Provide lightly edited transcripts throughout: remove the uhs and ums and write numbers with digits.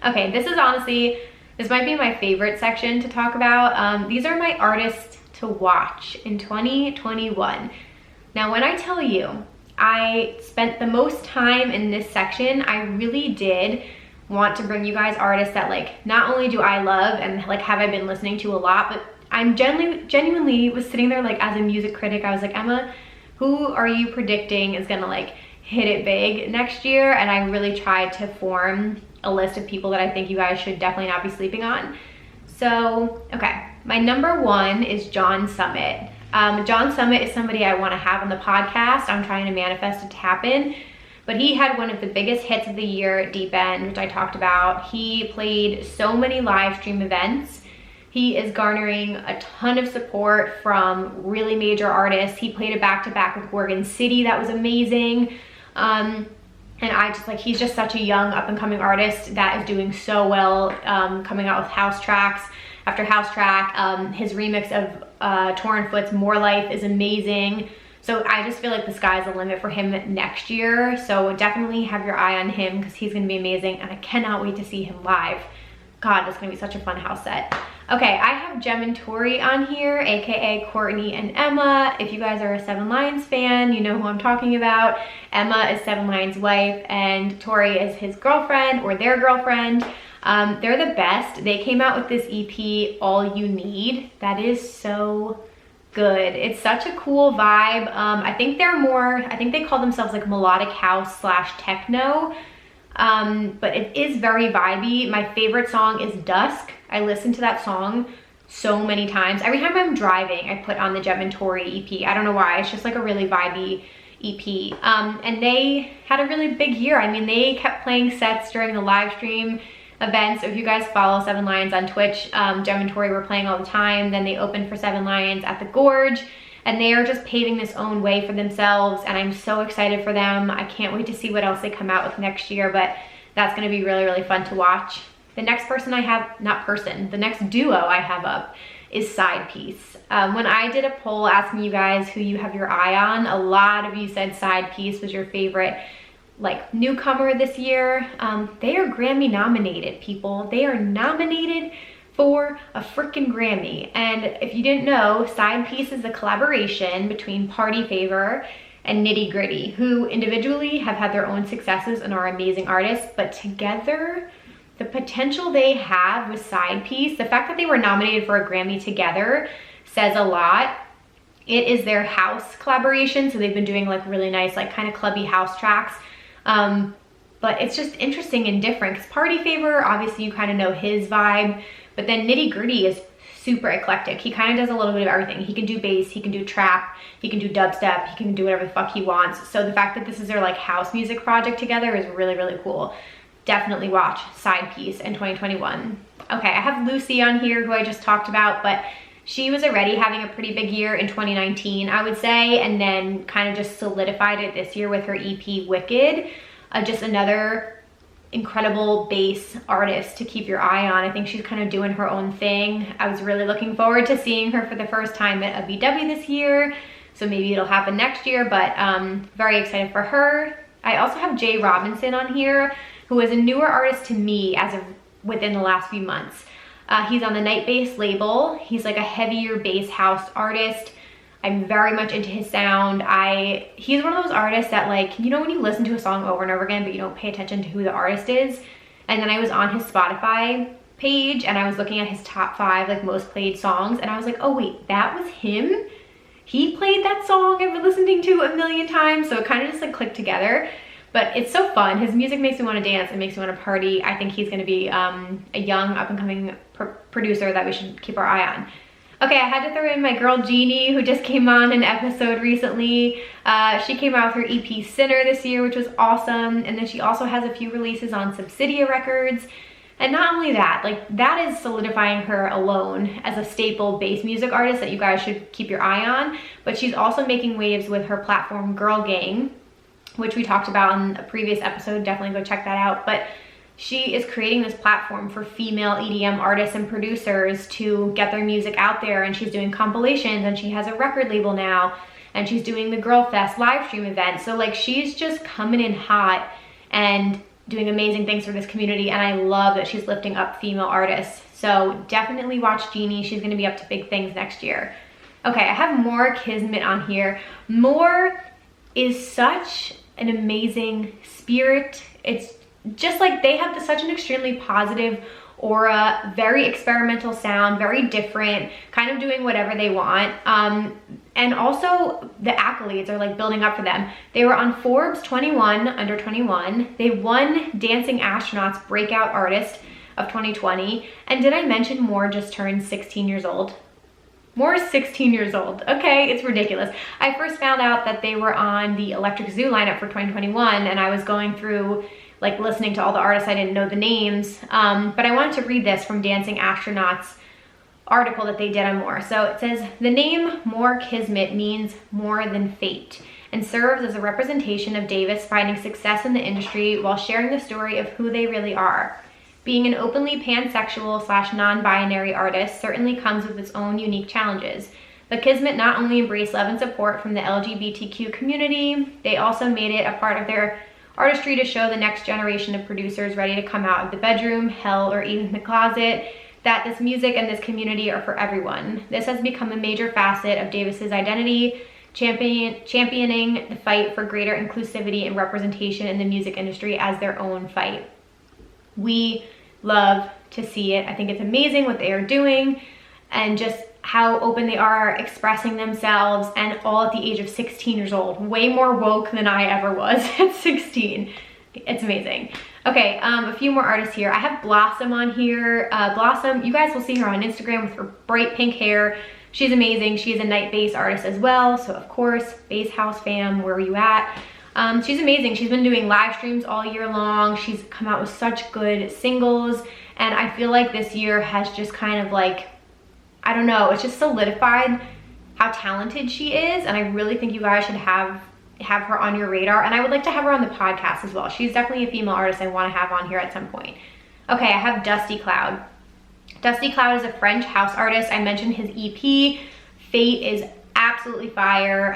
Okay, this might be my favorite section to talk about. These are my artists to watch in 2021. Now, when I tell you I spent the most time in this section, I really did want to bring you guys artists that like not only do I love and like have I been listening to a lot, but I'm genuinely was sitting there like as a music critic. I was like, Emma, who are you predicting is gonna like hit it big next year? And I really tried to form a list of people that I think you guys should definitely not be sleeping on. So, okay, my number one is John Summitt. John Summitt is somebody I want to have on the podcast. I'm trying to manifest it to happen. But he had one of the biggest hits of the year at Deep End, which I talked about. He played so many live stream events. He is garnering a ton of support from really major artists. He played a back-to-back with Gorgon City that was amazing. And I just like, he's just such a young up-and-coming artist that is doing so well, coming out with house tracks after house track. His remix of Torn Foot's More Life is amazing. So I just feel like the sky's the limit for him next year. So definitely have your eye on him because he's gonna be amazing and I cannot wait to see him live. God, it's gonna be such a fun house set. Okay, I have Jem and Tori on here, AKA Courtney and Emma. If you guys are a Seven Lions fan, you know who I'm talking about. Emma is Seven Lions' wife and Tori is his girlfriend or their girlfriend. They're the best. They came out with this EP, All You Need. That is so good. It's such a cool vibe. I think they call themselves like melodic house / techno. But it is very vibey. My favorite song is Dusk. I listen to that song so many times. Every time I'm driving, I put on the Jem and Tori EP. I don't know why. It's just like a really vibey EP. And they had a really big year. I mean, they kept playing sets during the live stream events. So if you guys follow Seven Lions on Twitch, Jem and Tori were playing all the time. Then they opened for Seven Lions at the Gorge. And they are just paving this own way for themselves. And I'm so excited for them. I can't wait to see what else they come out with next year. But that's going to be really, really fun to watch. The next person I have, the next duo I have up is Side Piece. When I did a poll asking you guys who you have your eye on, a lot of you said Side Piece was your favorite like newcomer this year. They are Grammy nominated, people. They are nominated for a freaking Grammy. And if you didn't know, Side Piece is a collaboration between Party Favor and Nitty Gritty, who individually have had their own successes and are amazing artists, but together, the potential they have with Side Piece, the fact that they were nominated for a Grammy together says a lot. It is their house collaboration, so they've been doing like really nice, like kind of clubby house tracks. But it's just interesting and different because Party Favor, obviously you kind of know his vibe, but then Nitty Gritty is super eclectic. He kind of does a little bit of everything. He can do bass, he can do trap, he can do dubstep, he can do whatever the fuck he wants. So the fact that this is their like house music project together is really, really cool. Definitely watch Side Piece in 2021. Okay, I have Lucy on here who I just talked about, but she was already having a pretty big year in 2019, I would say, and then kind of just solidified it this year with her EP Wicked. Just another incredible bass artist to keep your eye on. I think she's kind of doing her own thing. I was really looking forward to seeing her for the first time at a VW this year, so maybe it'll happen next year, but very excited for her. I also have Jay Robinson on here, who is a newer artist to me as of within the last few months. He's on the Night Bass label. He's like a heavier bass house artist. I'm very much into his sound. He's one of those artists that like, you know when you listen to a song over and over again, but you don't pay attention to who the artist is? And then I was on his Spotify page and I was looking at his top 5 like most played songs and I was like, oh wait, that was him? He played that song I've been listening to a million times. So it kind of just like clicked together. But it's so fun. His music makes me want to dance. It makes me want to party. I think he's going to be a young up-and-coming producer that we should keep our eye on. Okay, I had to throw in my girl Jeannie, who just came on an episode recently. She came out with her EP Sinner this year, which was awesome. And then she also has a few releases on Subsidia Records. And not only that, like that is solidifying her alone as a staple bass music artist that you guys should keep your eye on. But she's also making waves with her platform Girl Gang, which we talked about in a previous episode. Definitely go check that out. But she is creating this platform for female EDM artists and producers to get their music out there, and she's doing compilations, and she has a record label now, and she's doing the Girl Fest live stream event. So like she's just coming in hot, and doing amazing things for this community, and I love that she's lifting up female artists. So definitely watch Jeannie. She's gonna be up to big things next year. Okay, I have More Kismet on here. More is such an amazing spirit. It's just like they have such an extremely positive aura, very experimental sound, very different, kind of doing whatever they want. And also the accolades are like building up for them. They were on Forbes 21 under 21. They won Dancing Astronauts Breakout Artist of 2020. And did I mention More just turned 16 years old? More is 16 years old. Okay, it's ridiculous. I first found out that they were on the Electric Zoo lineup for 2021, and I was going through like listening to all the artists. I didn't know the names, but I wanted to read this from Dancing Astronauts article that they did on More. So it says, the name More Kismet means more than fate and serves as a representation of Davis finding success in the industry while sharing the story of who they really are. Being an openly pansexual / non-binary artist certainly comes with its own unique challenges. But Kismet not only embraced love and support from the LGBTQ community, they also made it a part of their artistry to show the next generation of producers ready to come out of the bedroom, hell, or even the closet that this music and this community are for everyone. This has become a major facet of Davis's identity, championing the fight for greater inclusivity and representation in the music industry as their own fight. We love to see it. I think it's amazing what they are doing and just how open they are expressing themselves, and all at the age of 16 years old. Way more woke than I ever was at 16. It's amazing. Okay, a few more artists here. I have Blossom on here. Blossom, you guys will see her on Instagram with her bright pink hair. She's amazing. She's a night bass artist as well. So of course, Bass House fam, where are you at? She's amazing. She's been doing live streams all year long. She's come out with such good singles. And I feel like this year has just kind of like, I don't know, it's just solidified how talented she is. And I really think you guys should have her on your radar. And I would like to have her on the podcast as well. She's definitely a female artist I want to have on here at some point. Okay, I have Dusty Cloud. Dusty Cloud is a French house artist. I mentioned his EP. Fate is absolutely fire.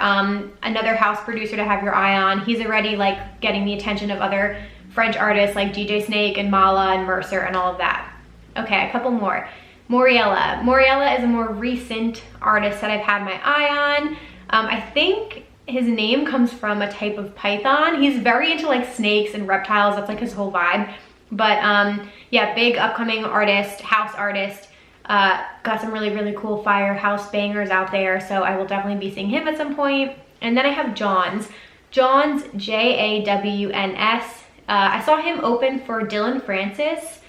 Another house producer to have your eye on. He's already like getting the attention of other French artists like DJ Snake and Mala and Mercer and all of that. Okay, a couple more. Moriella. Moriella is a more recent artist that I've had my eye on. I think his name comes from a type of python. He's very into like snakes and reptiles. That's like his whole vibe. But yeah, big upcoming artist, house artist. Got some really, really cool fire house bangers out there. So I will definitely be seeing him at some point. And then I have Johns. Johns, J-A-W-N-S. I saw him open for Dylan Francis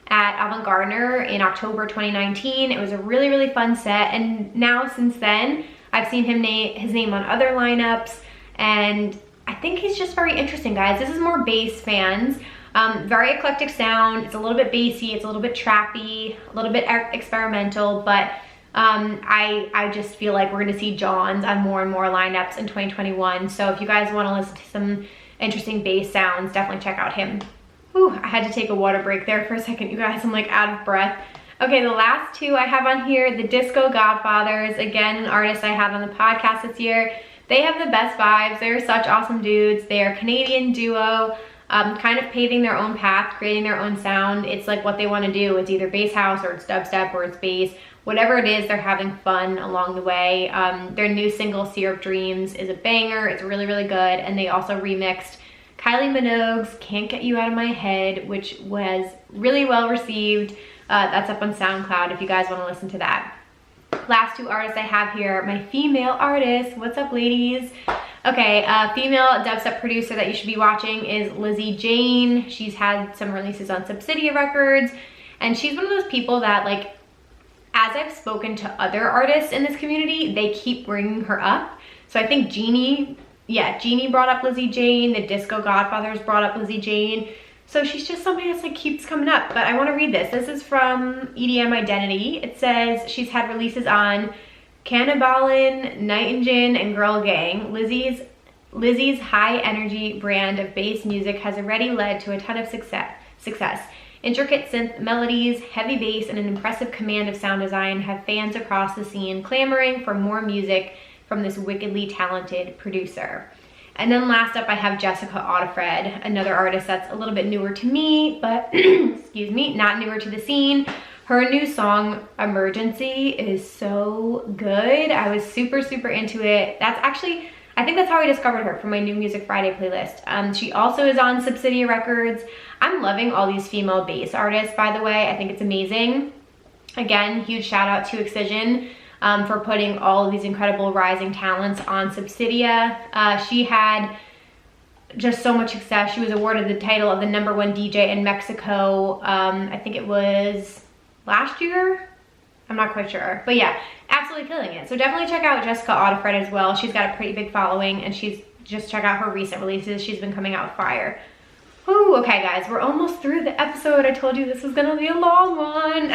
at Avant Gardner in October 2019. It was a really, really fun set. And now since then, I've seen his name on other lineups. And I think he's just very interesting, guys. This is more bass fans. Very eclectic sound. It's a little bit bassy. It's a little bit trappy, a little bit experimental. But I just feel like we're going to see Johns on more and more lineups in 2021. So if you guys want to listen to some interesting bass sounds, definitely check out him. Whew, I had to take a water break there for a second, you guys. I'm like out of breath. Okay, the last two I have on here, the Disco Godfathers. Again, an artist I had on the podcast this year. They have the best vibes. They're such awesome dudes. They are a Canadian duo, kind of paving their own path, creating their own sound. It's like what they want to do. It's either bass house or it's dubstep or it's bass. Whatever it is, they're having fun along the way. Their new single, Syrup Dreams, is a banger. It's really, really good. And they also remixed Kylie Minogue's Can't Get You Out of My Head, which was really well received. That's up on SoundCloud if you guys want to listen to that. Last two artists I have here, my female artists. What's up, ladies? Okay, female dubstep producer that you should be watching is Lizzie Jane. She's had some releases on Subsidia Records, and she's one of those people that, like, as I've spoken to other artists in this community, they keep bringing her up. So I think Jeannie brought up Lizzie Jane. The Disco Godfathers brought up Lizzie Jane. So she's just somebody that's like keeps coming up. But I want to read this. This is from EDM Identity. It says she's had releases on Canniballin, Night and Gin, and Girl Gang. Lizzie's high energy brand of bass music has already led to a ton of success. Intricate synth melodies, heavy bass, and an impressive command of sound design have fans across the scene clamoring for more music from this wickedly talented producer. And then last up, I have Jessica Otifred, another artist that's a little bit newer to me, but excuse me, not newer to the scene. Her new song, Emergency, is so good. I was super, super into it. That's actually, I think that's how I discovered her, from my New Music Friday playlist. She also is on Subsidia Records. I'm loving all these female bass artists, by the way. I think it's amazing. Again, huge shout out to Excision for putting all of these incredible rising talents on Subsidia. She had just so much success. She was awarded the title of the #1 DJ in Mexico. I think it was last year. I'm not quite sure, but yeah, absolutely killing it. So definitely check out Jessica Otifred as well. She's got a pretty big following, and just check out her recent releases. She's been coming out with fire. Whew, okay guys, we're almost through the episode. I told you this was gonna be a long one.